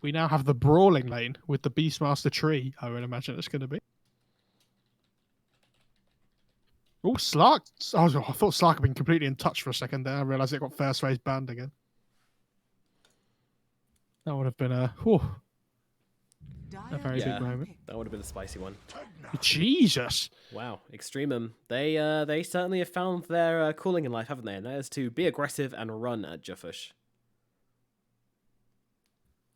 we now have the brawling lane with the Beastmaster tree, I would imagine it's going to be. Oh, Slark. I thought Slark had been completely in touch for a second there. I realised it got first phase banned again. That would have been a very big moment. That would have been a spicy one. Jesus. Wow, EXTREMUM. They certainly have found their calling in life, haven't they? And that is to be aggressive and run at jfsh.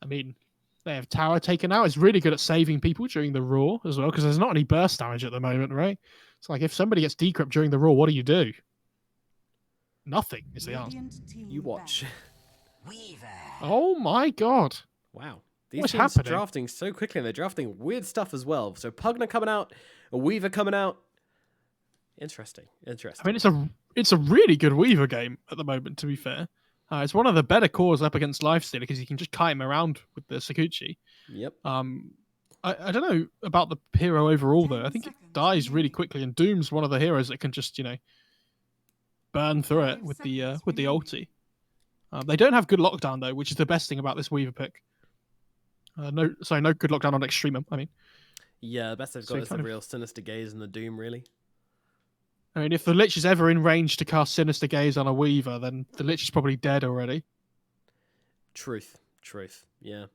I mean, they have tower taken out. It's really good at saving people during the Raw as well, because there's not any burst damage at the moment, right? It's like if somebody gets decrypt during the Raw, what do? Nothing is the answer. You watch. Oh my god. Wow. These What's teams are happening? drafting so quickly, and they're drafting weird stuff as well. So Pugna coming out, a Weaver coming out. Interesting. I mean, it's a really good Weaver game at the moment, to be fair. It's one of the better cores up against Lifestealer because you can just kite him around with the Sakuchi. Yep. I don't know about the hero overall, though. I think it dies really quickly, and Doom's one of the heroes that can just, burn through it with the ulti. They don't have good lockdown, though, which is the best thing about this Weaver pick. No good lockdown on EXTREMUM, I mean. Yeah, the best they've got is the real Sinister Gaze and the Doom, really. I mean, if the Lich is ever in range to cast Sinister Gaze on a Weaver, then the Lich is probably dead already. Truth. Yeah.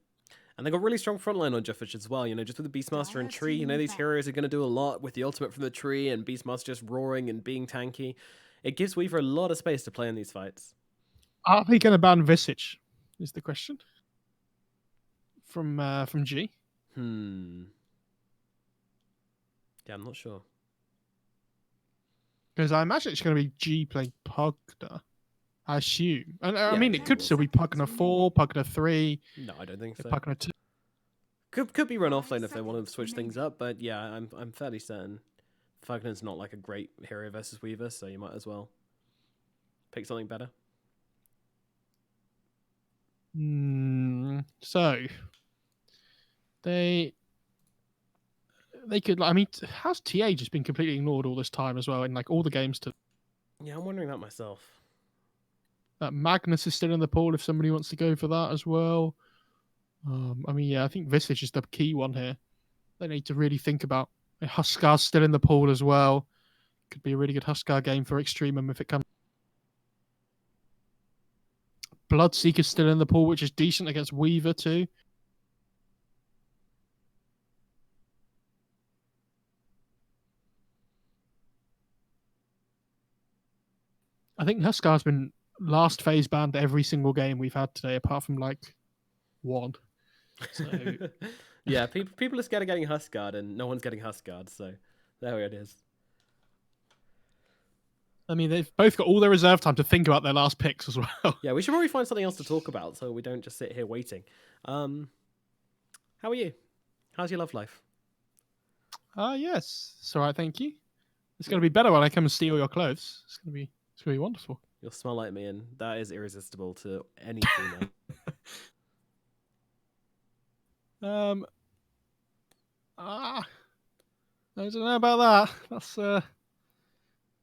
And they got really strong frontline on jfsh as well, just with the Beastmaster and Tree, these heroes are going to do a lot with the ultimate from the Tree and Beastmaster just roaring and being tanky. It gives Weaver a lot of space to play in these fights. Are they going to ban Visage, is the question. From G? Yeah, I'm not sure. Because I imagine it's going to be G playing Pugna, I assume. And I mean, it could still be Pugna 4, Pugna 3. No, I don't think so. Pugna 2. Could be run offlane if they want to switch things up, but yeah, I'm fairly certain Pugna's not like a great hero versus Weaver, so you might as well pick something better. So they could. I mean, how's TA just been completely ignored all this time as well in all the games? Yeah, I'm wondering that myself. Magnus is still in the pool if somebody wants to go for that as well. I mean, yeah, I think Visage is the key one here. They need to really think about. Huskar's still in the pool as well. Could be a really good Huskar game for EXTREMUM if it comes. Bloodseeker's still in the pool, which is decent against Weaver too. I think Huskar's been last phase banned every single game we've had today, apart from one. So yeah, people are scared of getting Huskar'd, and no one's getting Huskar'd, so there it is. I mean, they've both got all their reserve time to think about their last picks as well. Yeah, we should probably find something else to talk about so we don't just sit here waiting. How are you? How's your love life? Yes. It's all right, thank you. It's going to be better when I come and steal your clothes. It's going to be wonderful. You'll smell like me, and that is irresistible to any female. I don't know about that. That's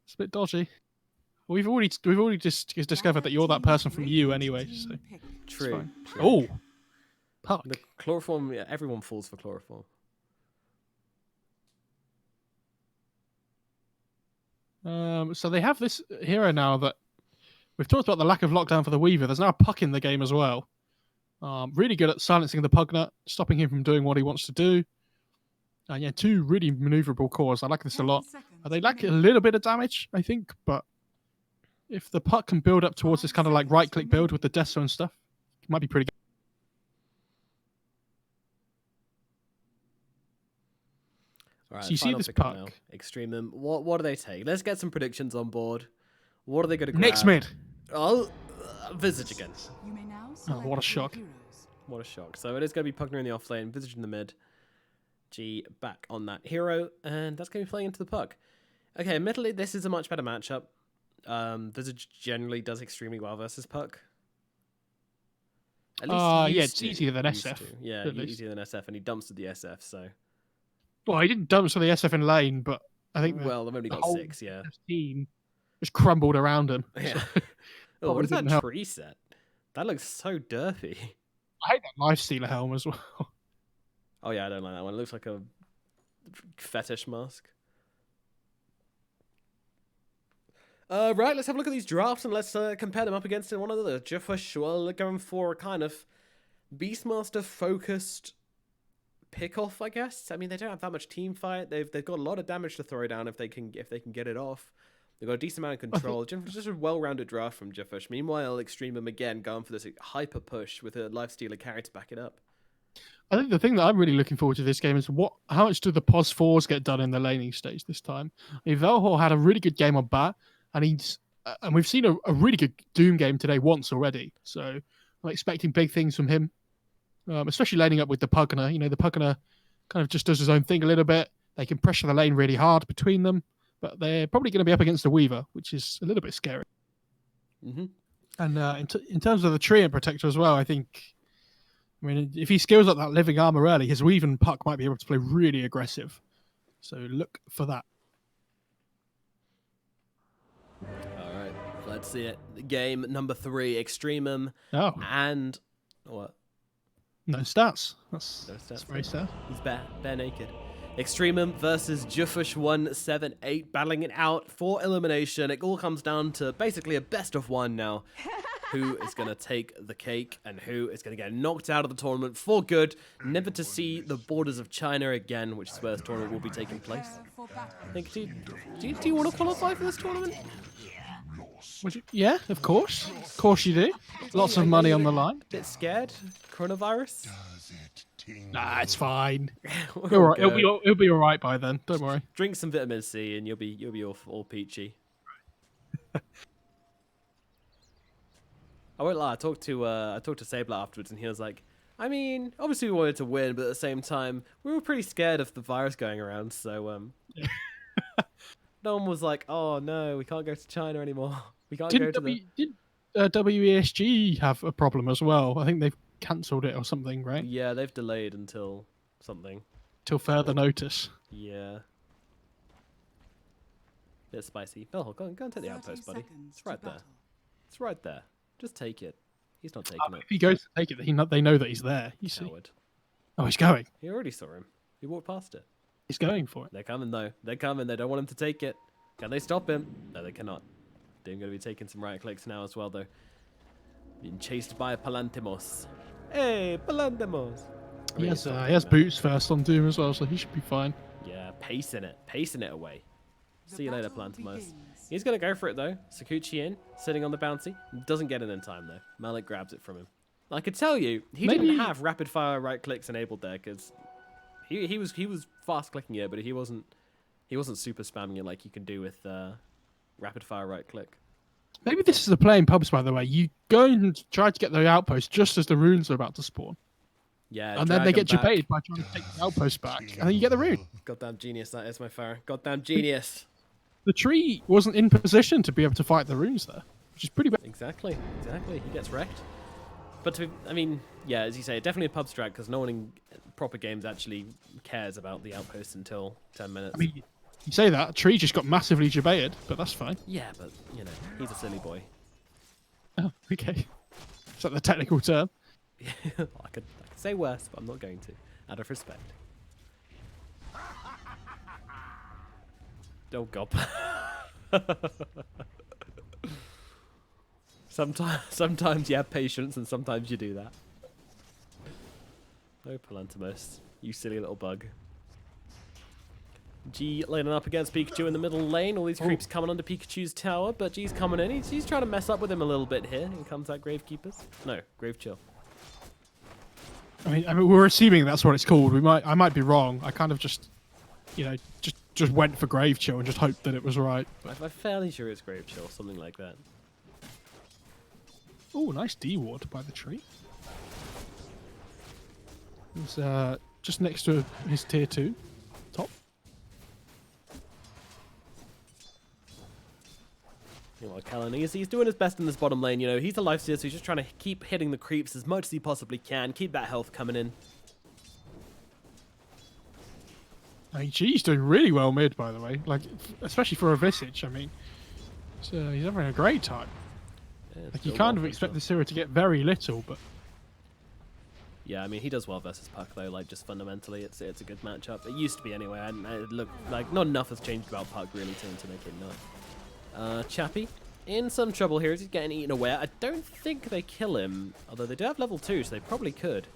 it's a bit dodgy. We've already just discovered that you're that person from You anyway. So True. Oh, Puck. The chloroform. Yeah, everyone falls for chloroform. So they have this hero now that we've talked about the lack of lockdown for the Weaver. There's now a Puck in the game as well. Really good at silencing the Pugna, stopping him from doing what he wants to do. And yeah, two really maneuverable cores. I like this a lot. They lack a little bit of damage, I think, but if the Puck can build up towards this kind of right-click build with the Death Zone stuff, it might be pretty good. All right, so you see this Puck. Now. EXTREMUM. What do they take? Let's get some predictions on board. What are they going to grab? Next mid. Oh, Visage again. Oh, what a shock. What a shock. So it is going to be Pugna in the off lane, Visage in the mid. G back on that hero, and that's going to be playing into the Puck. Okay, admittedly, this is a much better matchup. Visage generally does extremely well versus Puck. At least yeah, it's easier than SF. Yeah, easier than SF, and he dumps to the SF, so... Well, he didn't dump to the SF in lane, but I think well, they've only got 6, yeah. Team just crumbled around him. Yeah. Oh, what is that tree set? That looks so derpy. I hate that Lifestealer helm as well. Oh yeah, I don't like that one. It looks like a fetish mask. Right, let's have a look at these drafts and let's compare them up against one another. jfshfh, well, going for a kind of Beastmaster focused pick-off, I guess. I mean, they don't have that much team fight. They've got a lot of damage to throw down if they can get it off. They've got a decent amount of control. Just a well-rounded draft from jfshfh. Meanwhile, EXTREMUM again going for this hyper push with a Lifestealer carry to back it up. I think the thing that I'm really looking forward to this game is how much do the POS 4s get done in the laning stage this time? I mean, Velhor had a really good game on bat, and we've seen a really good Doom game today once already. So I'm expecting big things from him, especially laning up with the Pugner. You know, the Pugner kind of just does his own thing a little bit. They can pressure the lane really hard between them, but they're probably going to be up against the Weaver, which is a little bit scary. Mm-hmm. And in terms of the Treant Protector as well, I mean, if he skills up that living armor early, his Weave and Puck might be able to play really aggressive. So look for that. All right, let's see it. Game number 3, EXTREMUM. Oh. And what? No stats. That's very sad. He's bare naked. EXTREMUM versus jfshfh178, battling it out for elimination. It all comes down to basically a best of one now. Who is going to take the cake and who is going to get knocked out of the tournament for good, never to see the borders of China again, which is where this tournament will be taking place. I think, do you want to qualify for this tournament? Yeah, of course. Of course you do. Lots of money on the line. Bit scared? Coronavirus? Nah, it's fine. It'll be all right by then. Don't worry. Drink some vitamin C and you'll be all peachy. I won't lie. I talked to Sabler afterwards, and he was like, "I mean, obviously we wanted to win, but at the same time, we were pretty scared of the virus going around. So, no one was like, oh no, we can't go to China anymore. We can't go to the." Did WESG have a problem as well? I think they've cancelled it or something, right? Yeah, they've delayed until something. Till further notice. Yeah. Bit spicy. Oh, go and take the outpost, buddy. It's right there. It's right there. Just take it. He's not taking it. If he goes to take it, they know that he's there. You see? Coward. Oh, he's going. He already saw him. He walked past it. He's going for it. They're coming, though. They're coming. They don't want him to take it. Can they stop him? No, they cannot. They're going to be taking some right clicks now as well, though. Being chased by Palantemos. Hey, Palantemos! He has boots first on Doom as well, so he should be fine. Yeah, pacing it away. See you later, Palantemos. He's going to go for it, though. Sakuchi in, sitting on the bouncy. Doesn't get it in time, though. Malik grabs it from him. I could tell you, he didn't have rapid-fire right clicks enabled there, because he was fast-clicking it, but he wasn't super spamming it like you can do with rapid-fire right click. Maybe this is a play in pubs, by the way. You go and try to get the outpost just as the runes are about to spawn. Yeah, and then they get debated by trying to take the outpost back, and then you get the rune. Goddamn genius that is, MoFarah. Goddamn genius. The tree wasn't in position to be able to fight the runes there, which is pretty bad. Exactly. He gets wrecked. But I mean, yeah, as you say, definitely a pub strat because no one in proper games actually cares about the outpost until 10 minutes. I mean, you say that, Tree just got massively debated, but that's fine. Yeah, but, you know, he's a silly boy. Oh, okay. Is that the technical term? I could say worse, but I'm not going to, out of respect. Oh, God. Sometimes you have patience and sometimes you do that. Oh, Palantemos, you silly little bug. G laning up against Pikachu in the middle lane. All these creeps coming onto Pikachu's tower, but G's coming in. He's trying to mess up with him a little bit here. Here comes that Gravekeepers. No, Grave Chill. I mean, we're assuming that's what it's called. I might be wrong. I kind of just, you know, just went for Grave Chill and just hoped that it was right. I'm fairly sure it's Grave Chill, something like that. Oh, nice D-ward by the tree. He's just next to his tier 2 top. You know, Callan, he's doing his best in this bottom lane. You know, he's a lifestealer, so he's just trying to keep hitting the creeps as much as he possibly can. Keep that health coming in. I mean, G's doing really well mid, by the way. Like, especially for a Visage. I mean, he's having a great time. Yeah, like, you kind of expect this hero to get very little, but Yeah, I mean, he does well versus Puck, though. Like, just fundamentally, it's a good matchup. It used to be anyway. And it looked like not enough has changed about Puck, really, to make it not. Chappie, in some trouble here. He's getting eaten away. I don't think they kill him, although they do have level 2, so they probably could.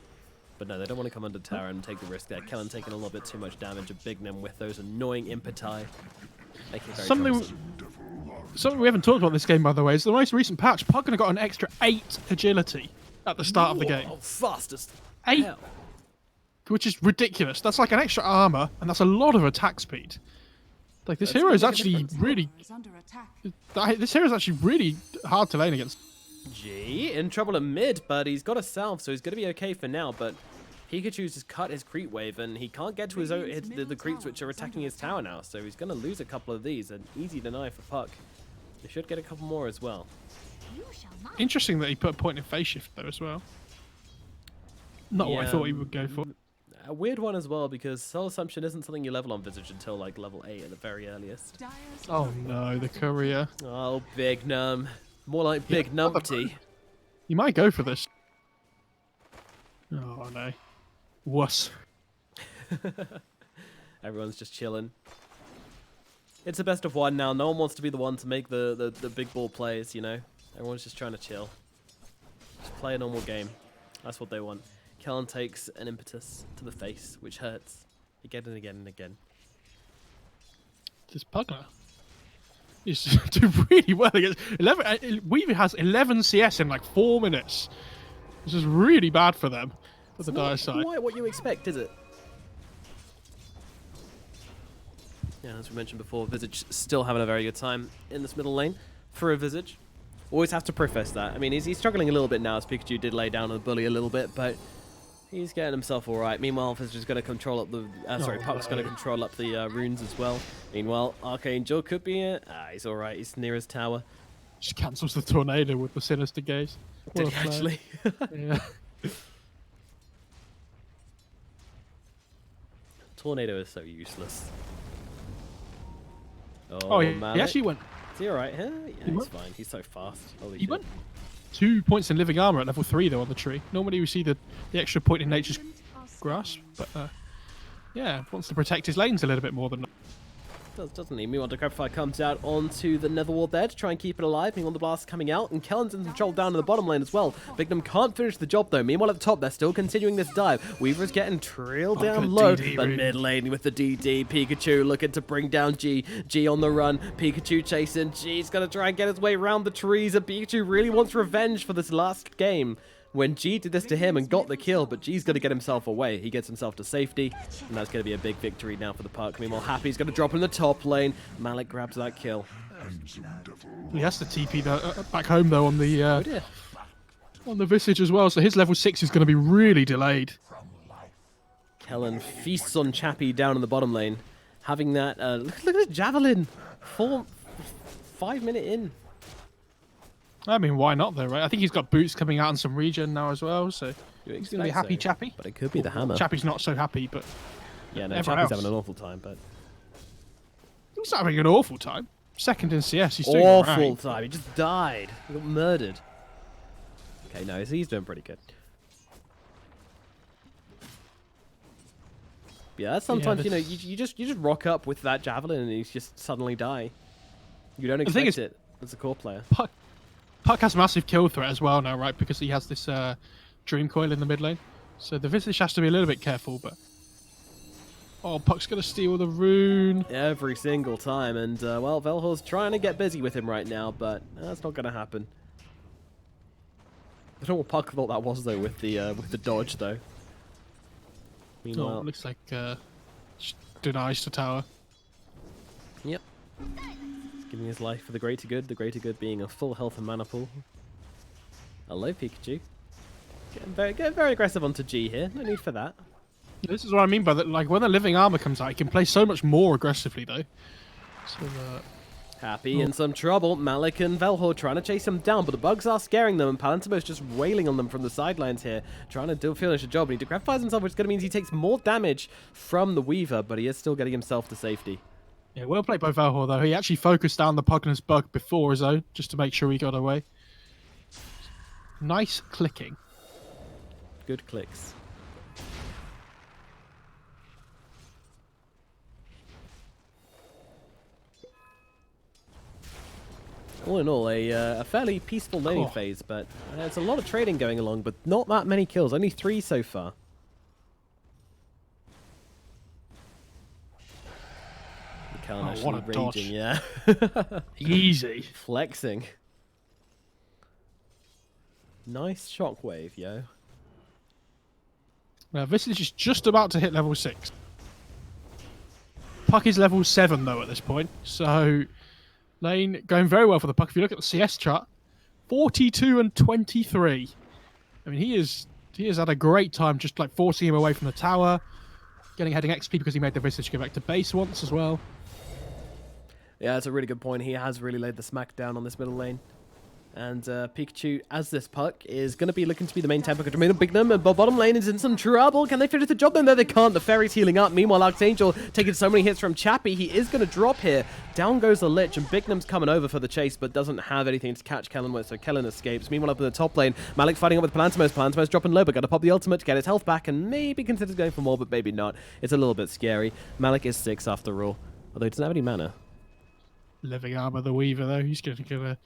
But no, they don't want to come under tower and take the risk there. Kellen taking a little bit too much damage. A Bignum with those annoying impeti. Making it very Something we haven't talked about this game, by the way, is the most recent patch. Puck got an extra 8 agility at the start of the game. Fastest 8, hell. which is ridiculous. That's like an extra armor, and that's a lot of attack speed. Like this hero is actually really. This hero is actually really hard to lane against. G in trouble at mid, but he's got a salve, so he's going to be okay for now. But Pikachu's just cut his creep wave, and he can't get to his own the creeps which are attacking his tower now. So he's going to lose a couple of these. An easy deny for Puck. He should get a couple more as well. Interesting that he put a point in phase shift though as well. Not what I thought he would go for. A weird one as well, because Soul Assumption isn't something you level on Visage until like level 8 at the very earliest. Oh no, the courier. Oh, Big Num. More like Big Numpty. You might go for this. Oh no. Wuss. Everyone's just chilling. It's a best of one now. No one wants to be the one to make the big ball plays, you know? Everyone's just trying to chill. Just play a normal game. That's what they want. Kellen takes an impetus to the face, which hurts. Again and again and again. This Pugner is doing really well against 11. Weaver has 11 CS in like 4 minutes. This is really bad for them. For the dire side. Quite what you expect, is it? Yeah, as we mentioned before, Visage still having a very good time in this middle lane for a Visage. Always have to preface that. I mean, he's struggling a little bit now, as Pikachu did lay down on the bully a little bit, but he's getting himself all right. Meanwhile, Visage is going to control up the... Puck's going to control up the runes as well. Meanwhile, Archangel could be it. He's all right. He's near his tower. Just cancels the tornado with the sinister gaze. Did he actually? Yeah. Tornado is so useless. Oh, he actually went. Is he alright here? Yeah, he's fine. He's so fast. Holy He shit. went 2 points in living armor at level 3 though on the tree. Normally we see the extra point in nature's grasp, but yeah, wants to protect his lanes a little bit more than. Doesn't he? Meanwhile, Decrepify comes out onto the Netherwall there to try and keep it alive. Meanwhile, the blast coming out, and Kellen's in control down in the bottom lane as well. Bignum can't finish the job though. Meanwhile, at the top, they're still continuing this dive. Weaver's getting trailed down low, but mid lane with the DD. Pikachu looking to bring down G. G on the run. Pikachu chasing. G's gonna try and get his way around the trees, and Pikachu really wants revenge for this last game. When G did this to him and got the kill, but G's going to get himself away. He gets himself to safety, and that's going to be a big victory now for the Puck. Meanwhile, Happy's going to drop in the top lane. Malik grabs that kill. He has to TP back home though on the Visage as well, so his level 6 is going to be really delayed. Kellen feasts on Chappie down in the bottom lane, having that. Look at the javelin. 5 minute in. I mean, why not though, right? I think he's got boots coming out and some regen now as well, so he's going to be happy, Chappie. But it could be the hammer. Chappie's not so happy, but yeah, no, Chappie's having an awful time, but he's having an awful time. Second in CS, he's doing awful time. He just died. He got murdered. Okay, no, he's doing pretty good. Yeah, sometimes you know you just rock up with that javelin and he's just suddenly die. You don't expect it as a core player. Puck has massive kill threat as well now, right? Because he has this Dream Coil in the mid lane. So the Visage has to be a little bit careful, but... Oh, Puck's going to steal the rune. Every single time, and, well, Velhor's trying to get busy with him right now, but that's not going to happen. I don't know what Puck thought that was, though, with the dodge, though. Meanwhile... Oh, looks like denies to tower. Yep. Giving his life for the greater good being a full health and mana pool. Hello, Pikachu. Getting very aggressive onto G here. No need for that. This is what I mean by that. Like, when the living armor comes out, he can play so much more aggressively, though. So, Happy in some trouble. Malik and Velhor trying to chase him down, but the bugs are scaring them, and Palantimo's just wailing on them from the sidelines here, trying to finish a job. And he decrepifys himself, which is going to mean he takes more damage from the Weaver, but he is still getting himself to safety. Yeah, well played by Velhor, though. He actually focused down the Pugner's bug before his own, just to make sure he got away. Nice clicking. Good clicks. All in all, a fairly peaceful laning phase, but there's a lot of trading going along, but not that many kills. Only 3 so far. What a dodge. Yeah. Easy. Flexing. Nice shockwave, yo. Now, Visage is just about to hit level 6. Puck is level 7, though, at this point. So, lane going very well for the Puck. If you look at the CS chart, 42 and 23. I mean, he has had a great time just like forcing him away from the tower, getting heading XP because he made the Visage go back to base once as well. Yeah, that's a really good point. He has really laid the smack down on this middle lane. And Pikachu, as this Puck, is going to be looking to be the main tempo control. Bignum, and bottom lane is in some trouble. Can they finish the job? No, they can't. The Fairy's healing up. Meanwhile, Archangel taking so many hits from Chappie. He is going to drop here. Down goes the Lich, and Bignum's coming over for the chase, but doesn't have anything to catch Kellen with, so Kellen escapes. Meanwhile, up in the top lane, Malik fighting up with Palantimos. Palantimos dropping low, but got to pop the ultimate to get his health back, and maybe considers going for more, but maybe not. It's a little bit scary. Malik is 6 after all, although he doesn't have any mana. Living Armor the Weaver, though, he's going to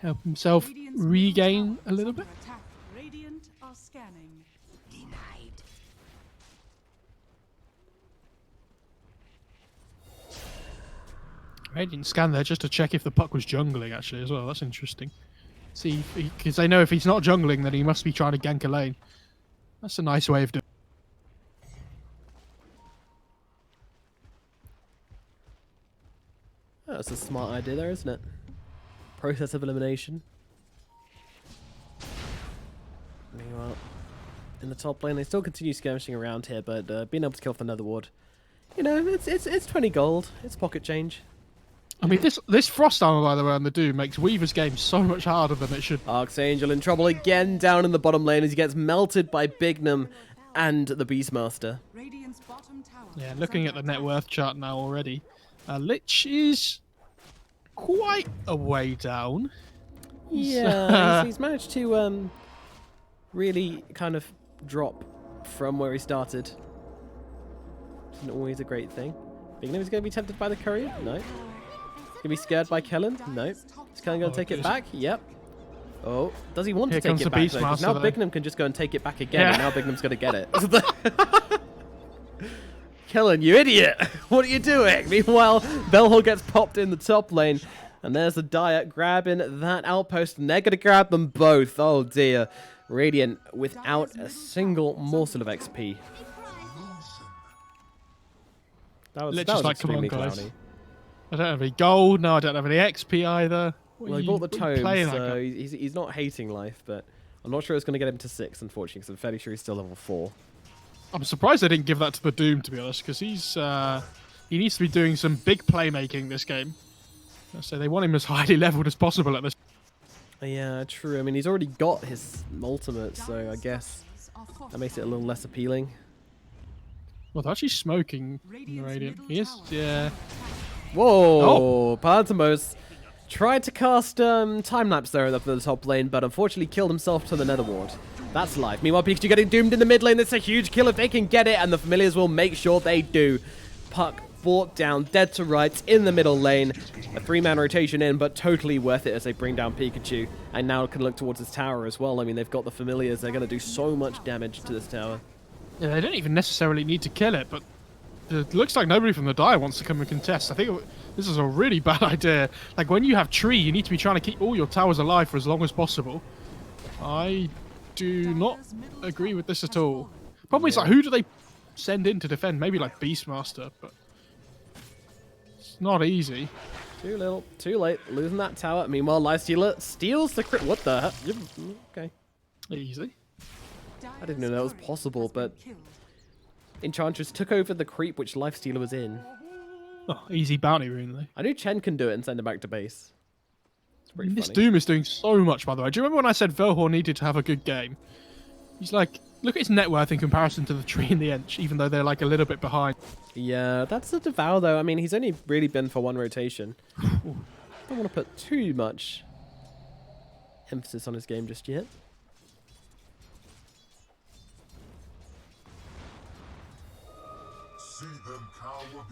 help himself regain a little bit. Radiant are scanning. Denied. Radiant scan there just to check if the Puck was jungling, actually, as well. That's interesting. See, because they know if he's not jungling, then he must be trying to gank a lane. That's a nice way of doing it. Oh, that's a smart idea there, isn't it? Process of elimination. Meanwhile, in the top lane, they still continue skirmishing around here, but being able to kill off the Nether Ward, you know, it's 20 gold. It's pocket change. I mean, this Frost Armor, by the way, on the Doom makes Weaver's game so much harder than it should. Archangel in trouble again down in the bottom lane as he gets melted by Bignum and the Beastmaster. Yeah, looking at the net worth chart now already, Lich is quite a way down. Yeah, he's managed to really kind of drop from where he started. Isn't always a great thing. Bignum is going to be tempted by the courier? No. Going to be scared by Kellen? No. Is Kellen going to take it back? Yep. Oh, does he want to take it back? Now Bignum can just go and take it back again, and now Bignum's going to get it. Kellen, you idiot! What are you doing? Meanwhile, Bellhole gets popped in the top lane, and there's the Diet grabbing that outpost, and they're going to grab them both. Oh dear. Radiant without a single morsel of XP. That was like, come on, extremely guys. clowny. I don't have any gold. No, I don't have any XP either. Well, he bought the tomes, so he's not hating life, but I'm not sure it's going to get him to 6, unfortunately, because I'm fairly sure he's still level 4. I'm surprised they didn't give that to the Doom, to be honest, because he needs to be doing some big playmaking this game. So they want him as highly leveled as possible at this. Yeah, true. I mean, he's already got his ultimate, so I guess that makes it a little less appealing. Well, they're actually smoking Radiant. He is, yeah. Whoa! Palantimos tried to cast time-lapse there up at the top lane, but unfortunately killed himself to the Nether Ward. That's life. Meanwhile, Pikachu getting doomed in the mid lane. That's a huge kill if they can get it, and the Familiars will make sure they do. Puck brought down, dead to rights in the middle lane. A 3-man rotation in, but totally worth it as they bring down Pikachu. And now can look towards his tower as well. I mean, they've got the Familiars. They're going to do so much damage to this tower. Yeah, they don't even necessarily need to kill it, but it looks like nobody from the Dire wants to come and contest. I think this is a really bad idea. Like, when you have Tree, you need to be trying to keep all your towers alive for as long as possible. I do not agree with this at all. Problem is, like, who do they send in to defend? Maybe, like, Beastmaster, but it's not easy. Too little, too late, losing that tower. Meanwhile, Lifestealer steals the crit. What the heck? Okay. Easy. I didn't know that was possible, but Enchantress took over the creep which Lifestealer was in. Oh, easy bounty rune, though. I knew Chen can do it and send him back to base. It's pretty funny. This Doom is doing so much, by the way. Do you remember when I said Velhor needed to have a good game? He's like, look at his net worth in comparison to the Tree and the Ench, even though they're like a little bit behind. Yeah, that's a Devour, though. I mean, he's only really been for 1 rotation. Don't want to put too much emphasis on his game just yet.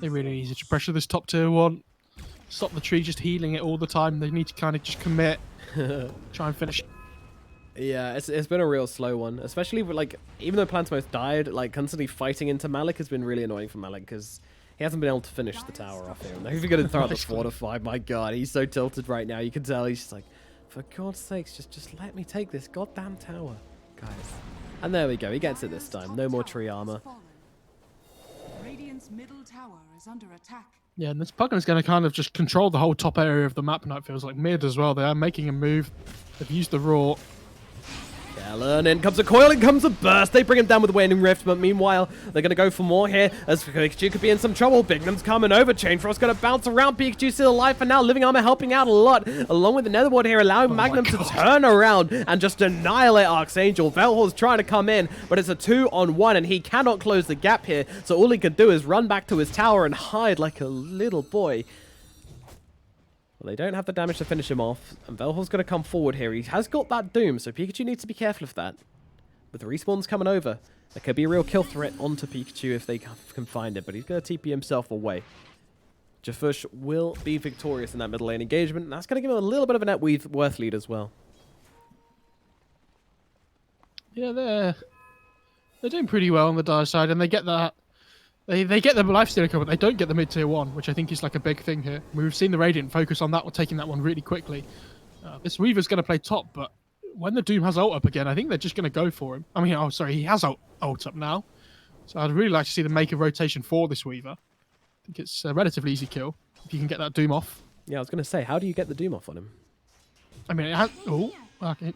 They really need to pressure this top tier 1. stop the tree just healing it all the time. They need to kind of just commit, try and finish. Yeah, it's been a real slow one, especially with, like, even though Plantimos died, like constantly fighting into Malik has been really annoying for Malik because he hasn't been able to finish the tower off here. And if you're going to throw out the fortify, my god, he's so tilted right now. You can tell he's just like, for God's sakes, just let me take this goddamn tower, guys. And there we go, he gets it this time. No more tree armor. Radiant's middle tower is under attack. Yeah, and this Pugna's going to kind of just control the whole top area of the map now. It feels like mid as well. They are making a move. They've used the raw. Kellen, in comes a coil, in comes a burst. They bring him down with Waning Rift, but meanwhile, they're going to go for more here as Pikachu could be in some trouble. Bignum's coming over. Chainfrost's going to bounce around. Pikachu still alive for now. Living Armor helping out a lot, along with the Netherward here, allowing Magnum to turn around and just annihilate Archangel. Velhor's trying to come in, but it's a 2-on-1, and he cannot close the gap here, so all he can do is run back to his tower and hide like a little boy. Well, they don't have the damage to finish him off, and Velhor's going to come forward here. He has got that Doom, so Pikachu needs to be careful of that. With the respawns coming over, there could be a real kill threat onto Pikachu if they can find it, but he's going to TP himself away. jfshfh will be victorious in that middle lane engagement, and that's going to give him a little bit of a net worth lead as well. Yeah, they're doing pretty well on the Dire side, and they get that. They get the lifestealer cover, but they don't get the mid-tier 1, which I think is like a big thing here. We've seen the Radiant focus on that one, taking that one really quickly. This Weaver's going to play top, but when the Doom has ult up again, I think they're just going to go for him. I mean, oh, sorry, he has ult up now. So I'd really like to see them make a rotation for this Weaver. I think it's a relatively easy kill, if you can get that Doom off. Yeah, I was going to say, how do you get the Doom off on him? I mean, it has... Oh, okay.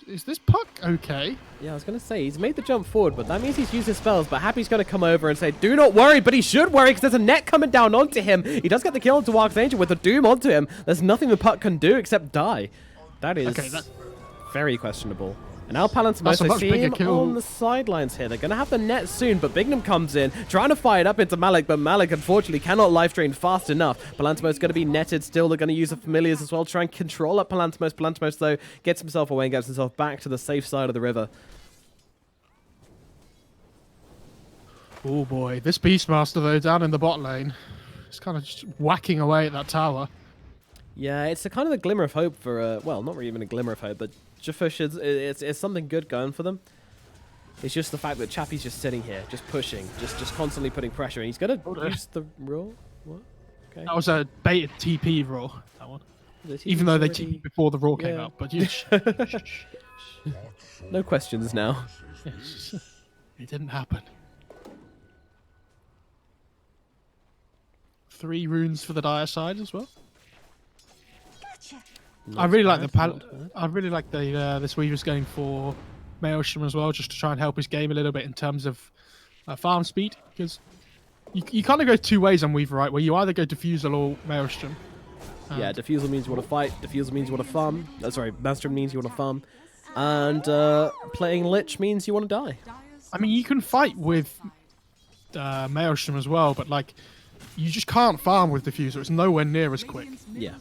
Is this puck okay? Yeah, I was going to say, he's made the jump forward, but that means he's used his spells. But Happy's going to come over and say, do not worry, but he should worry because there's a net coming down onto him. He does get the kill onto Archangel with the Doom onto him. There's nothing the puck can do except die. That is very questionable. And now Palantimos, I see him on the sidelines here. They're going to have the net soon, but Bignum comes in, trying to fire it up into Malik, but Malik, unfortunately, cannot life drain fast enough. Palantimos is going to be netted still. They're going to use the Familiars as well, try and control up Palantimos. Palantimos, though, gets himself away and gets himself back to the safe side of the river. Oh, boy. This Beastmaster, though, down in the bot lane, is kind of just whacking away at that tower. Yeah, it's a kind of a glimmer of hope for, well, not really even a glimmer of hope, but jfshfh, it's something good going for them. It's just the fact that Chappie's just sitting here, just pushing, just constantly putting pressure, and he's going to use the roll. What? Okay. That was a baited TP roll, that one. Even though they TP'd before the roll came out, but you... No questions now. Yes. It didn't happen. 3 runes for the Dire side as well. I really like the this Weaver's going for Maelstrom as well, just to try and help his game a little bit in terms of farm speed, because you kind of go 2 ways on Weaver, right? Where you either go Diffusal or Maelstrom. Yeah, Diffusal means you want to fight. Diffusal means you want to farm. Sorry, Maelstrom means you want to farm. And playing Lich means you want to die. I mean, you can fight with Maelstrom as well, but like, you just can't farm with Diffusal. It's nowhere near as quick. Yeah.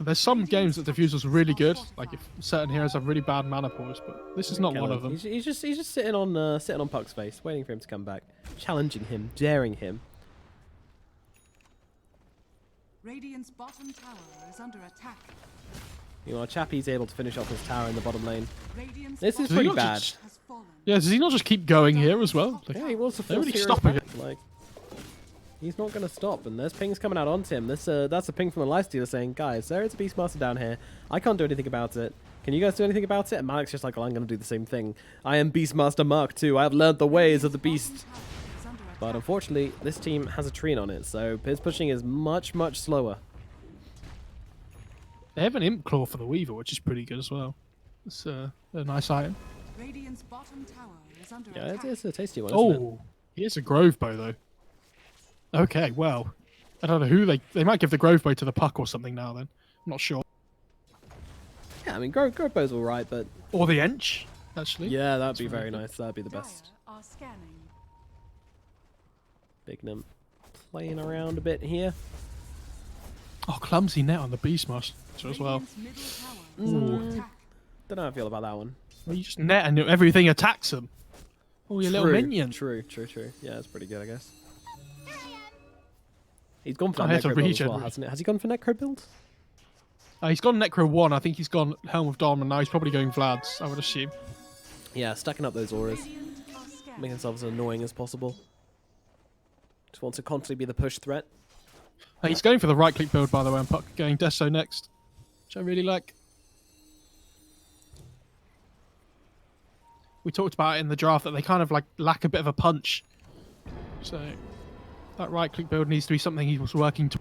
There's some games that Diffusal's really good, like if certain heroes have really bad mana pools, but this is not one of them. He's just sitting on Puck's face, waiting for him to come back, challenging him, daring him. Radiant's bottom tower is under attack. You know, Chappie's able to finish off his tower in the bottom lane. Radiant's This is bottom pretty not bad. just- Yeah, does he not just keep going here as well? Like, Yeah, he wants to they're force really heroes stopping back. Like, he's not going to stop, and there's pings coming out onto him. That's a ping from the lifestealer saying, guys, there is a Beastmaster down here. I can't do anything about it. Can you guys do anything about it? And Malik's just like, well, I'm going to do the same thing. I am Beastmaster Mark II. I have learned the ways of the beast. But unfortunately, this team has a Treen on it, so his pushing is much, much slower. They have an Imp Claw for the Weaver, which is pretty good as well. It's a nice item. Radiant's bottom tower is under Yeah, attack. it's a tasty one, isn't it? Oh, he has a Grove Bow, though. Okay, well, I don't know who they might give the Grove Bow to the Puck or something now, then. I'm not sure. Yeah, I mean, Grove Bow's alright, but... Or the Ench, actually. Yeah, that'd be very nice. That'd be the best. Dire are scanning. Bignum playing around a bit here. Oh, clumsy net on the Beastmaster as well. Radiant's middle tower is under attack. Don't know how I feel about that one. Well, you just net and everything attacks them. Oh, your little minion. True. Yeah, it's pretty good, I guess. He's gone for I that had to necro build as regen. well, hasn't it? Has he gone for necro build? He's gone Necro 1. I think he's gone Helm of Dom, and now he's probably going Vlad's, I would assume. Yeah, stacking up those auras, Radiant are scattered. making himself as annoying as possible. Just wants to constantly be the push threat. He's going for the right-click build, by the way, and Puck going Deso next, which I really like. We talked about it in the draft that they kind of like lack a bit of a punch. So that right-click build needs to be something he was working to.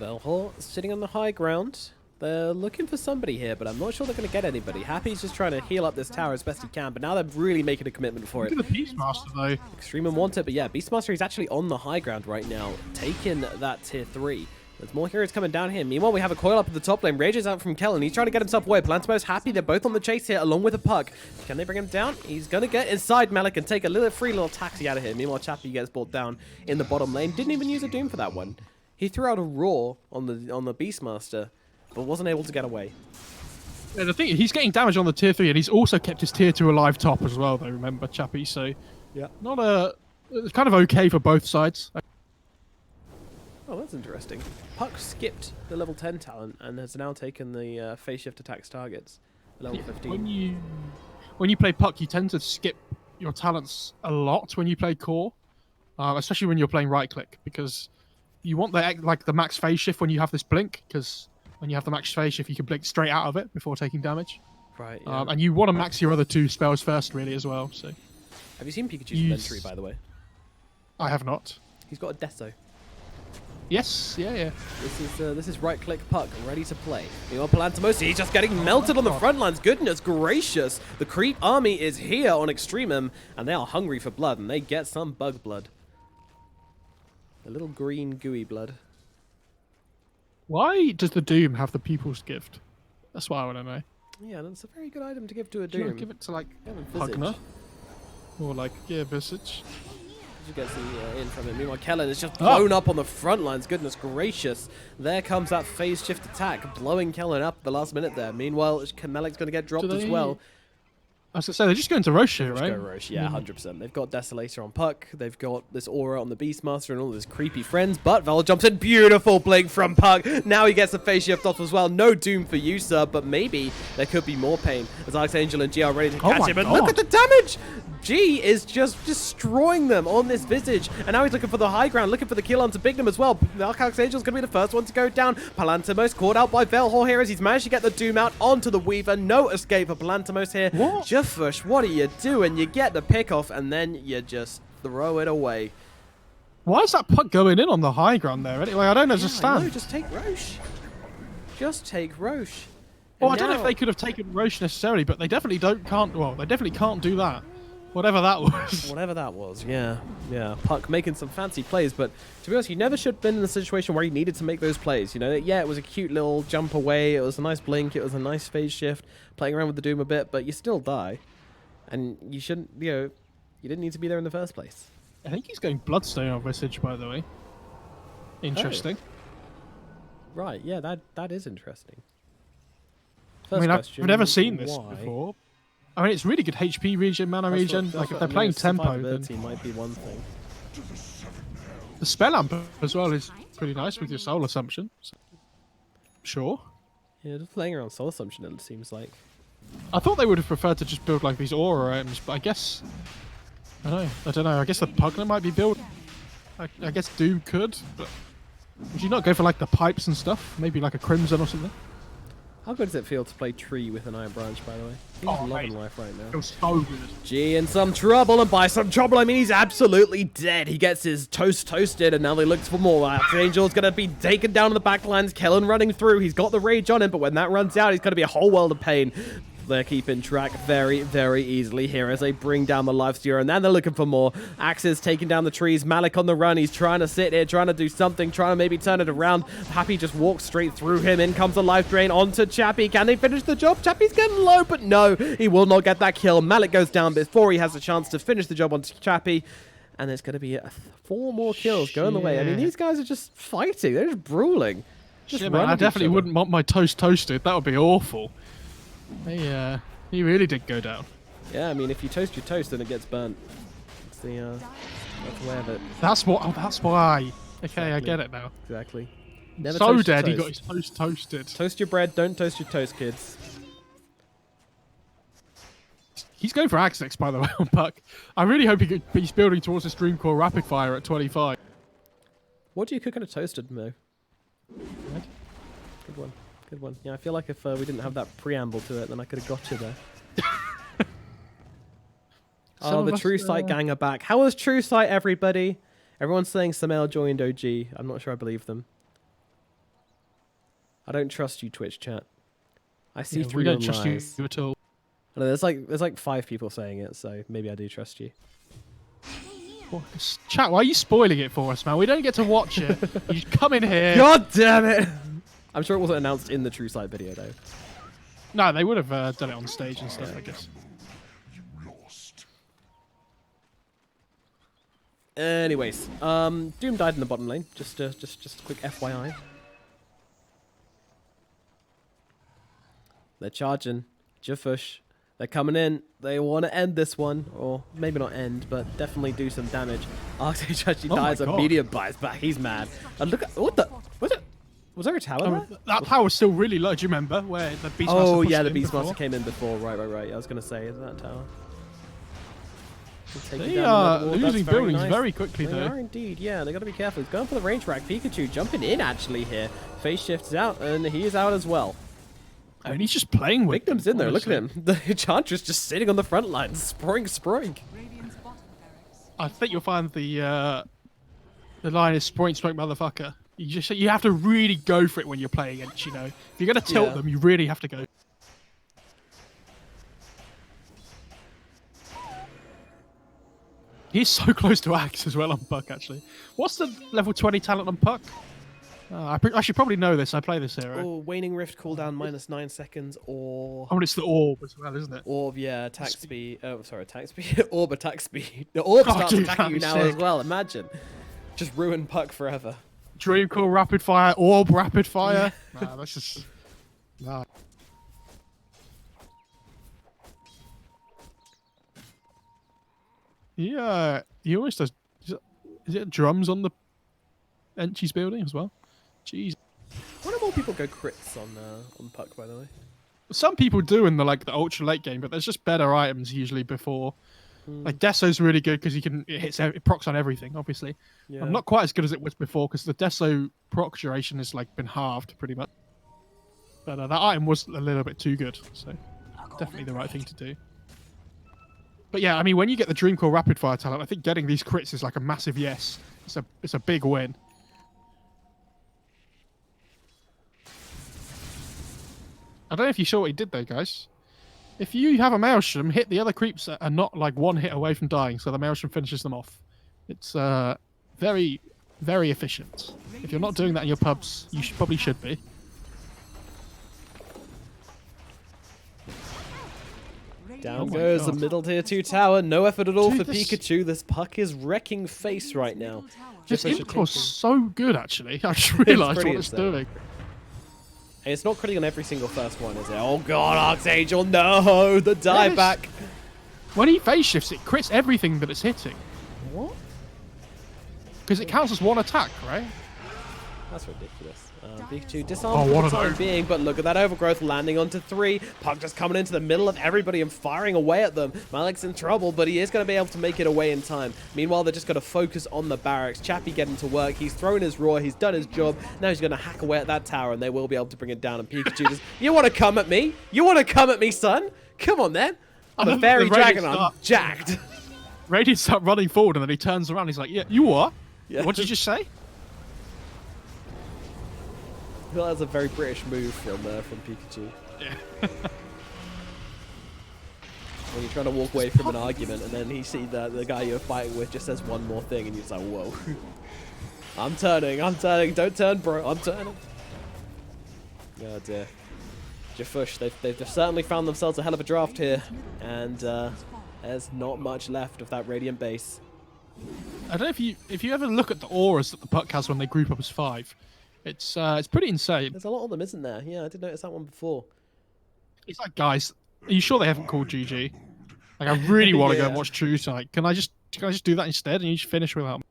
Velhor sitting on the high ground. They're looking for somebody here, but I'm not sure they're going to get anybody. Happy's just trying to heal up this tower as best he can, but now they're really making a commitment for it. Look at the Beastmaster, though. EXTREMUM want it, but yeah, Beastmaster is actually on the high ground right now, taking that tier 3. There's more heroes coming down here. Meanwhile, we have a coil up at the top lane. Rage is out from Kellen. He's trying to get himself away. Plantamo's happy. They're both on the chase here, along with a Puck. Can they bring him down? He's going to get inside Malik and take a little free little taxi out of here. Meanwhile, Chappie gets brought down in the bottom lane. Didn't even use a Doom for that one. He threw out a Roar on the Beastmaster, but wasn't able to get away. Yeah, the thing, he's getting damage on the tier 3, and he's also kept his tier 2 alive top as well, though, remember, Chappie. So, Yeah. not a... It's kind of okay for both sides. Oh, that's interesting. Puck skipped the level 10 talent and has now taken the phase shift attacks targets. Level 15. When you play Puck, you tend to skip your talents a lot when you play core, especially when you're playing right click, because you want the max phase shift when you have this blink, because when you have the max phase shift, you can blink straight out of it before taking damage. Right. Yeah. And you want to max your other 2 spells first, really, as well. So Have you seen Pikachu's inventory, by the way? I have not. He's got a Deso. Yes, yeah. This is right click Puck ready to play. Meanwhile, Palantamos, he's just getting melted on the front lines. Goodness gracious. The creep army is here on EXTREMUM, and they are hungry for blood, and they get some bug blood. A little green gooey blood. Why does the Doom have the People's Gift? That's what I want to know. Yeah, that's a very good item to give to a Do you Doom. give it to, like, Yeah, Visage. Pugna? Or, like, yeah, Visage? You get the in from it. Meanwhile, Kellen is just blown up on the front lines. Goodness gracious. There comes that phase shift attack, blowing Kellen up at the last minute there. Meanwhile, Kamelik's going to get dropped as well. I was going to say, they're just going to Roche here, right? Go Roche, yeah, 100%. They've got Desolator on Puck. They've got this Aura on the Beastmaster and all his creepy friends. But Val jumps in. Beautiful blink from Puck. Now he gets a phase shift off as well. No Doom for you, sir, but maybe there could be more pain as Archangel and G are ready to catch him. And look at the damage! G is just destroying them on this Visage. And now he's looking for the high ground, looking for the kill onto Bignum as well. The Archangel's going to be the first one to go down. Palantamos caught out by Velhor here as he's managed to get the Doom out onto the Weaver. No escape for Palantamos here. What? jfshfh, what are you doing? You get the pick off and then you just throw it away. Why is that Puck going in on the high ground there? Anyway, I don't understand. No, just take Roche. Just take Roche. Well, And I don't know if now- they could have taken Roche necessarily, but they definitely can't do that. Whatever that was. Whatever that was, yeah. Puck making some fancy plays, but to be honest, you never should have been in a situation where you needed to make those plays. You know, yeah, it was a cute little jump away, it was a nice blink, it was a nice phase shift, playing around with the Doom a bit, but you still die. And you shouldn't, you didn't need to be there in the first place. I think he's going Bloodstone on Visage, by the way. Interesting. Right, yeah, that is interesting. I mean, I've question, never seen this why? before. I mean, it's really good HP regen, mana That's regen. what- Like, that's if what they're I mean, playing its tempo, then survivability might be one thing. the spell amp as well is pretty nice with your soul assumption. So, sure. Yeah, just playing around Soul Assumption, it seems like. I thought they would have preferred to just build like these aura items, but I guess I don't know. I guess the Pugna might be built. I guess Doom could, but would you not go for like the pipes and stuff? Maybe like a Crimson or something? How good does it feel to play Tree with an Iron Branch, by the way? He's Oh, loving mate. life right now. Feels so good. G in some trouble, and by some trouble, I mean he's absolutely dead. He gets his toast toasted, and now they look for more. Archangel's going to be taken down in the backlines. Kellen running through. He's got the rage on him, but when that runs out, he's going to be a whole world of pain. They're keeping track very, very easily here as they bring down the Lifestealer, and then they're looking for more. Axes taking down the trees. Malik on the run. He's trying to sit here, trying to do something, trying to maybe turn it around. Happy just walks straight through him. In comes the life drain onto Chappie. Can they finish the job? Chappie's getting low, but no, he will not get that kill. Malik goes down before he has a chance to finish the job onto Chappie. And there's going to be 4 more kills going the way. I mean, these guys are just fighting. They're just brawling. Just Shit, man, I running each definitely other. wouldn't want my toast toasted. That would be awful. He really did go down. Yeah, I mean, if you toast your toast, then it gets burnt. It's the That's way of it. That's what. Oh, that's why. Okay, Exactly. I get it now. Exactly. Never So toast your dead, he got toast. his toast toasted. Toast your bread, don't toast your toast, kids. He's going for Axe next, by the way, on Puck. I really hope he's building towards this Dream Core Rapid Fire at 25. What do you cook on a toasted, Mo? What? Good one. Good one. Yeah, I feel like if we didn't have that preamble to it, then I could have got you there. Oh, the True Sight gang are back. How was True Sight, everybody? Everyone's saying Samael joined OG. I'm not sure I believe them. I don't trust you, Twitch chat. I see through we your don't trust lies. you at all. I know, there's like 5 people saying it, so maybe I do trust you. Chat, why are you spoiling it for us, man? We don't get to watch it. You just come in here. God damn it! I'm sure it wasn't announced in the True Sight video, though. No, they would have done it on stage and stuff, I guess. Anyways, Doom died in the bottom lane. Just a quick FYI. They're charging. jfshfh. They're coming in. They want to end this one, or maybe not end, but definitely do some damage. Arctage actually dies. A medium buys back. He's mad. And look at what the was it? Was there a tower there? That power's still really low. Do you remember where the Beastmaster? Oh yeah, pushed the in Beastmaster before? came in before. Right. I was gonna say, is that tower? They are losing buildings very quickly, They though. are indeed, yeah. They got to be careful. He's going for the range rack. Pikachu jumping in actually here. Phase shifts out, and he is out as well. And he's just playing with Victim's in there. Look at honestly. him. The Enchantress just sitting on the front line, sproing. Radiant's bottom barracks. I think you'll find the line is point stroke motherfucker. You have to really go for it when you're playing against. You know, if you're gonna tilt Yeah. them, you really have to go. He's so close to Axe as well on Puck, actually. What's the level 20 talent on Puck? I should probably know this. I play this hero. Oh, Waning Rift cooldown -9 seconds, or Oh, and it's the orb as well, isn't it? Orb, yeah, attack speed. Oh, sorry, attack speed. Orb attack speed. The Orb Oh, starts dude, attacking you that'd now be as sick. well. Imagine. Just ruin Puck forever. Dream Core Rapid Fire, Orb Rapid Fire. Nah, that's just... Nah. Yeah, he always does... Is it drums on the Enchi's building as well? Jeez. Why do more people go crits on Puck, by the way? Some people do in the ultra late game, but there's just better items usually before. Like Deso's really good because it procs on everything, obviously. Yeah. I'm not quite as good as it was before because the Deso proc duration has been halved pretty much. But that item was a little bit too good, so definitely the right thing to do. But yeah, I mean, when you get the Dream Core Rapid Fire talent, I think getting these crits is like a massive yes. It's a big win. I don't know if you saw what he did there, guys. If you have a Maelstrom, hit the other creeps that are not one hit away from dying, so the Maelstrom finishes them off. It's very, very efficient. If you're not doing that in your pubs, you probably should be. Down my goes the God. middle tier 2 tower. No effort at all Dude, for this- Pikachu. This Puck is wrecking face right now. This Jfshfh Imp Core's taking- so good, actually. I just realised pretty what it's insane. doing. And it's not critting on every single first one, is it? Oh god, Archangel, no! The dive Yes. back. When he phase shifts, it crits everything that it's hitting. What? Because it counts as one attack, right? That's ridiculous. Pikachu disarmed Oh, for what the an time oak. being, but look at that overgrowth landing onto 3. Puck just coming into the middle of everybody and firing away at them. Malik's in trouble, but he is going to be able to make it away in time. Meanwhile, they're just going to focus on the barracks. Chappie getting to work. He's thrown his roar. He's done his job. Now he's going to hack away at that tower, and they will be able to bring it down. And Pikachu just, you want to come at me? You want to come at me, son? Come on, then. I'm a The fairy Radiant dragon. I'm start- jacked. Radiant start running forward, and then he turns around. He's like, "Yeah, you are. Yeah. What did you just say?" I feel that's a very British move from Pikachu. Yeah. When you're trying to walk away from an argument and then he sees that the guy you're fighting with just says one more thing and you're just like, whoa. I'm turning, don't turn, bro, I'm turning. Oh dear. jfshfh, they've certainly found themselves a hell of a draft here, and there's not much left of that Radiant base. I don't know if you ever look at the auras that the Puck has when they group up as 5. It's pretty insane. There's a lot of them, isn't there? Yeah, I did notice that one before. It's like, guys, are you sure they haven't called GG? Like, I really want to go and Yeah. watch True Sight. Can I just Can I just do that instead and you just finish without me?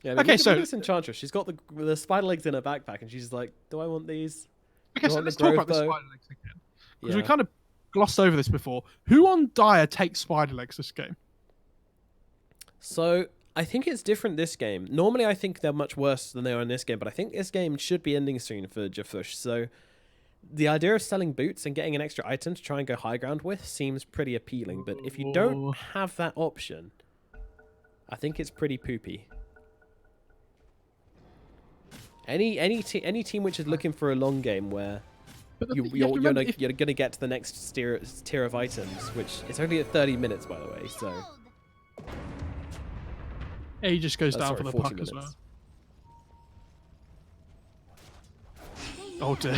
Yeah, I mean, Okay, look so at this Enchantress. She's got the spider legs in her backpack, and she's like, "Do I want these?" Okay, Do I so want the let's talk about the growth bow? spider legs again. Because Yeah. we kind of glossed over this before. Who on Dire takes spider legs this game? So I think it's different this game. Normally, I think they're much worse than they are in this game, but I think this game should be ending soon for jfshfh. So the idea of selling boots and getting an extra item to try and go high ground with seems pretty appealing. But if you don't have that option, I think it's pretty poopy. Any team which is looking for a long game where you're gonna get to the next tier of items, which it's only at 30 minutes, by the way. So He just goes down sorry, for the 40 puck as minutes. well. Oh dear.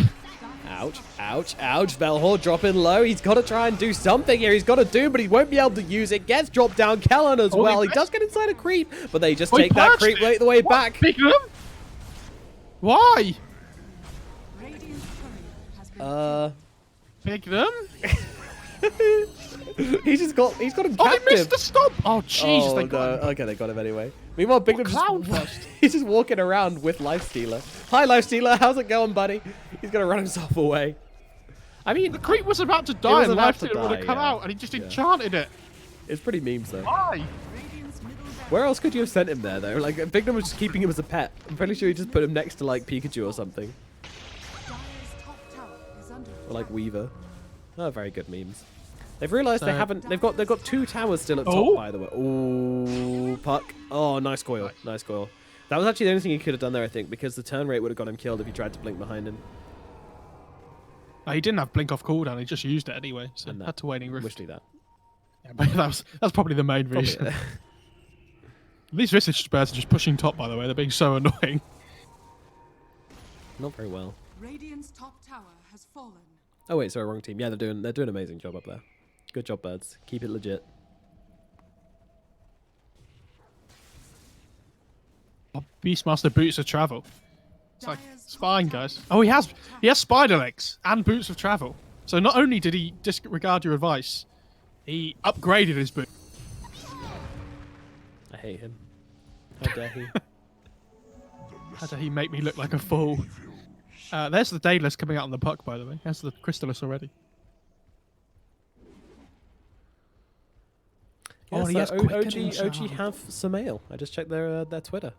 Ouch, ouch, ouch. Belhor dropping low. He's got to try and do something here. He's got to do, but he won't be able to use it. Gets dropped down. Kellan as well. He does get inside a creep, but they just take that creep right the way back. Pick them? Why? Radiant's courier has been Pick them? He's got him Oh, he captive. missed the stop! Oh, Jesus, Oh, they got no. him. Okay, they got him anyway. Meanwhile, Big Nim clown just, first? he's just walking around with Lifestealer. Hi, Lifestealer. How's it going, buddy? He's going to run himself away. I mean, The creep was about to was die and about life to didn't want die, to come yeah. out and he just enchanted it. it's pretty memes, though. Why? Radiant's middle barracks. Where else could you have sent him there, though? Like, Big Nim was just keeping him as a pet. I'm pretty sure he just put him next to, like, Pikachu or something. Dire's top tower is under Or, like, attack. Weaver. Oh, very good memes. They've realised they So- haven't... They've got 2 towers still at top, Oh. by the way. Ooh, puck. Oh, nice coil. Nice coil. That was actually the only thing he could have done there, I think, because the turn rate would have got him killed if he tried to blink behind him. He didn't have blink off cooldown, he just used it anyway, so And that. had to Waning Rift. Wish me that. Yeah, but that's probably the main Probably, reason. These Visage birds are just pushing top, by the way, they're being so annoying. not very well. Radiant's top tower has fallen. Oh wait, sorry, wrong team. Yeah, they're doing an amazing job up there. Good job, birds. Keep it legit. Beastmaster boots of travel. It's like, Dire's it's top fine, tower guys. is Oh, he under has attack. spider legs and boots of travel. So not only did he disregard your advice, he upgraded his boot. I hate him. How dare he? How did he make me look like a fool? There's the Daedalus coming out on the puck, by the way. There's the Crystallis already. Yeah, he has so quick OG enchanting. have Samael. I just checked their Twitter.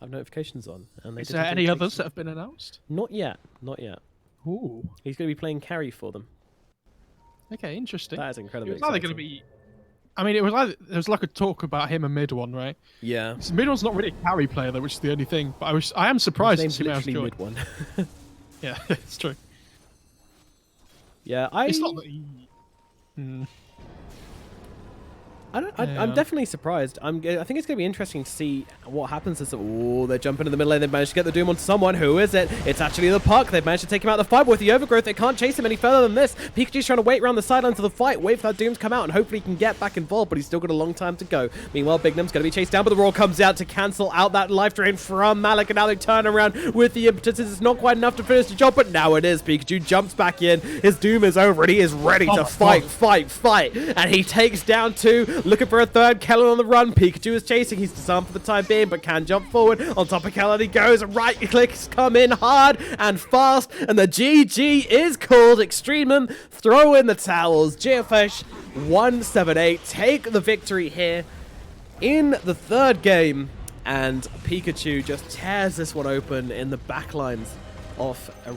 I have notifications on. And they Is did there a any big others thing. that have been announced? Not yet. Not yet. Ooh. He's going to be playing carry for them. Okay, interesting. That is It incredibly was either exciting. going to be. I mean, it was either there was like a talk about him and Mid one, right? Yeah. So Mid one's not really a carry player though, which is the only thing. But I am surprised to His see name's Samael's literally joined. mid one. Yeah, it's true. Yeah, It's not that he. I'm Yeah. definitely surprised. I think it's going to be interesting to see what happens. Oh, they're jumping in the middle lane. They've managed to get the Doom onto someone. Who is it? It's actually the Puck. They've managed to take him out of the fight. But with the Overgrowth, they can't chase him any further than this. Pikachu's trying to wait around the sidelines of the fight, wait for that Doom to come out, and hopefully he can get back involved, but he's still got a long time to go. Meanwhile, Big Num's going to be chased down, but the Roar comes out to cancel out that life drain from Malik, and now they turn around with the impetus. It's not quite enough to finish the job, but now it is. Pikachu jumps back in. His Doom is over, and he is ready to fight. And he takes down 2, looking for a third. Kellan on the run. Pikachu is chasing. He's disarmed for the time being, but can jump forward. On top of Kellan he goes. Right clicks come in hard and fast, and the GG is called. EXTREMUM throw in the towels. jfshfh178 take the victory here in the 3rd game, and Pikachu just tears this one open in the backlines of a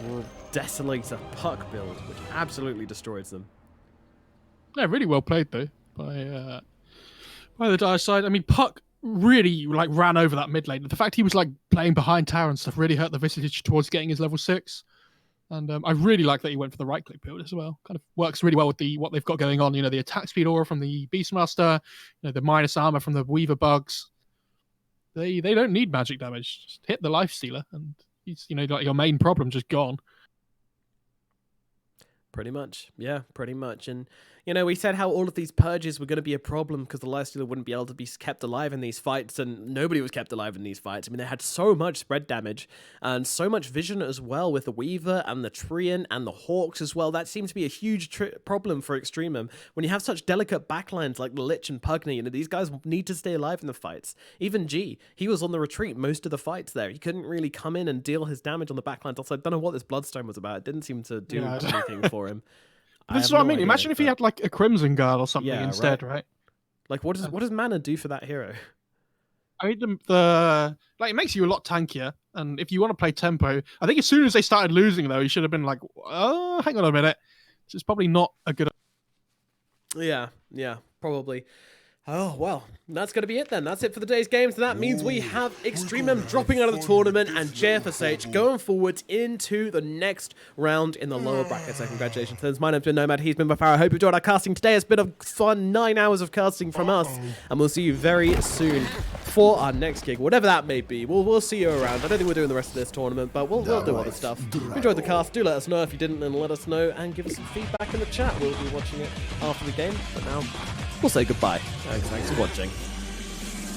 Desolator Puck build, which absolutely destroys them. Yeah, really well played though by the Dire side. I mean, Puck really like ran over that mid lane. The fact he was like playing behind tower and stuff really hurt the Visage towards getting his level 6. And I really like that he went for the right click build as well. Kind of works really well with what they've got going on. You know, the attack speed aura from the Beastmaster, you know, the minus armor from the Weaver bugs. They don't need magic damage. Just hit the Life Stealer, and he's, you know, like your main problem just gone. Pretty much. Yeah, pretty much. And, you know, we said how all of these purges were going to be a problem because the Lifestealer wouldn't be able to be kept alive in these fights, and nobody was kept alive in these fights. I mean, they had so much spread damage and so much vision as well with the Weaver and the Treant and the Hawks as well. That seems to be a huge problem for EXTREMUM. When you have such delicate backlines like the Lich and Pugna, you know, these guys need to stay alive in the fights. Even G, he was on the retreat most of the fights there. He couldn't really come in and deal his damage on the backlines. Also, I don't know what this Bloodstone was about. It didn't seem to do anything for him. This is what I mean. Imagine if he had like a Crimson Guard or something instead, right? Like, what does mana do for that hero? I mean, like it makes you a lot tankier, and if you want to play tempo, I think as soon as they started losing, though, he should have been like, "Oh, hang on a minute, it's probably not a good." Yeah, probably. Oh, well, that's going to be it then. That's it for the day's games. And that means we have EXTREMUM dropping out of the tournament and jfshfh going forward into the next round in the lower bracket. So congratulations to them. My name's been Nomad. He's been MoFarah. I hope you enjoyed our casting today. It's been a fun 9 hours of casting from us. And we'll see you very soon for our next gig, whatever that may be. We'll see you around. I don't think we're doing the rest of this tournament, but we'll do other stuff. If you enjoyed the cast, do let us know. If you didn't, then let us know and give us some feedback in the chat. We'll be watching it after the game. But now, we'll say goodbye. Thanks for watching.